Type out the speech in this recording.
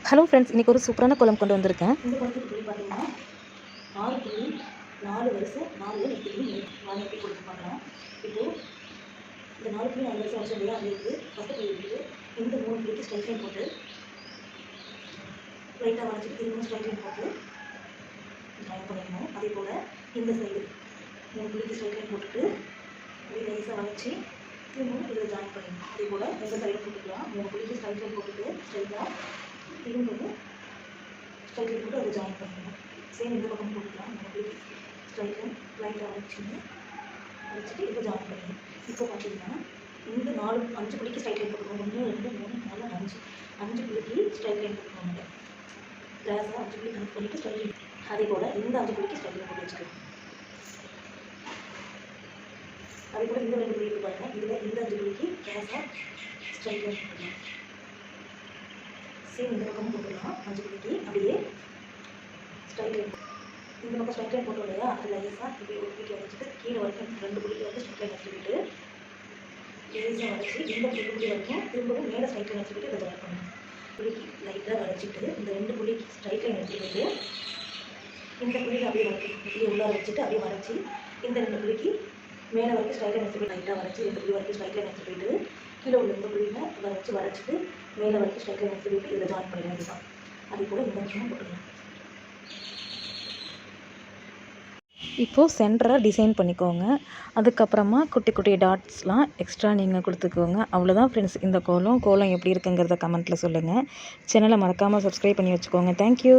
Hello friends, இன்றைக்கி ஒரு சூப்பரான கோலம் கொண்டு வந்திருக்கேன். இந்த கோலத்துக்கு புள்ளி பார்த்தீங்கன்னா 6.4 வரிசை 4 நெத்திலையும் வாங்கி கொடுத்து பார்க்கலாம். இப்போது இந்த 4.4 வரிசை வச்சோம் இல்லையா, அது இருக்குது ஃபஸ்ட்டு புள்ளி இருக்குது. இந்த 3 புள்ளிக்கு ஸ்ட்ரைட் லைன் போட்டு லைட்டாக வரைச்சிட்டு திரும்ப ஸ்ட்ரைட் லைன் போட்டு ட்ராயிங் பண்ணிக்கணும். அதே போல் இந்த சைடு 3 புள்ளிக்கு ஸ்ட்ரைட் லைன் போட்டுட்டு இப்படி லேசாக வளைச்சி திரும்ப இதில் ஜாயின் பண்ணிக்கணும். அதே போல் இந்த சைடு போட்டுக்கலாம். 3 புள்ளிக்கு ஸ்ட்ரைட் லைன் போட்டுட்டு ஸ்ட்ரைட்டாக திரும்பவும் ஸ்ட்ரைட் லைன் போட்டு அதை ஜாயின் பண்ணிக்கணும். சேம் இந்த பக்கம் போட்டுக்கலாம். 3 புள்ளிக்கு ஸ்ட்ரைட் லைன் லைட்டாக வச்சுட்டு இப்போ ஜாயின் பண்ணிக்கணும். இப்போ பார்த்தீங்கன்னா இந்த 5 புள்ளிக்கு ஸ்ட்ரைட் லைன் போட்டுக்கணும். 1 2 3 4 5 புள்ளிக்கு ஸ்ட்ரைட் லைன் போட்டுக்கோங்க. கிளாஸாக 5 புள்ளி கனெக்ட் பண்ணிவிட்டு ஸ்ட்ரைட் லைன். அதே போல் இந்த 5 புள்ளிக்கு ஸ்ட்ரைட் லைன் போட்டு வச்சுக்கலாம். அதே போல் இந்த 2 புள்ளிக்கு பாருங்கள், இதில் இந்த 5 புள்ளிக்கு கிளாஸாக ஸ்ட்ரைட் லைன் போட்டுக்கலாம். சேம் இந்த பக்கமும் போட்டுக்கலாம். 5 புள்ளிக்கு அப்படியே ஸ்ட்ரைட் லைன். இந்த பக்கம் ஸ்ட்ரைட் லைன் போட்டோம் இல்லையா, அதில் லேசாக இப்படி ஒரு புள்ளிக்கு வரைச்சிட்டு கீழே வரைக்கும் 2 புள்ளிக்கு வந்து ஸ்ட்ரைட் லைன் வச்சுக்கிட்டு லேசாக வரைச்சி இந்த 2 புள்ளி வரைக்கும் திரும்பவும் மேலே ஸ்ட்ரைட் லைன் வச்சுக்கிட்டு இதை ஜாயின் பண்ணணும். புள்ளிக்கு லைட்டாக வரைச்சிட்டு இந்த 2 புள்ளிக்கு ஸ்ட்ரைட் லைன் வச்சுக்கிட்டு இந்த புள்ளியில் அப்படியே வரைக்கும் இப்படியே உள்ளார வச்சுட்டு அப்படியே வரைச்சி இந்த 2 புள்ளிக்கு மேலே வரைக்கும் ஸ்ட்ரைட் லைன் வச்சுட்டு லைட்டாக வரைச்சி 2 புள்ளி வரைக்கும் ஸ்ட்ரைட் லைன் வச்சு போயிட்டு கீழே உள்ள இந்த புள்ளியில் வரைச்சிட்டு மேலே வரைக்கும் ஸ்ட்ரைட் லைன் வச்சு போயிட்டு இதில் ஜாயின் பண்ணிட வேண்டியதான். அதே போல் இந்த விஷயமும் போட்டுக்கலாம். இப்போது சென்டராக டிசைன் பண்ணிக்கோங்க. அதுக்கப்புறமா குட்டி குட்டி டாட்ஸ்லாம் எக்ஸ்ட்ரா நீங்கள் கொடுத்துக்கோங்க. அவ்வளோதான் ஃப்ரெண்ட்ஸ். இந்த கோலம் எப்படி இருக்குங்கிறத கமெண்ட்டில் சொல்லுங்கள். சேனலை மறக்காமல் சப்ஸ்கிரைப் பண்ணி வச்சுக்கோங்க. தேங்க்யூ.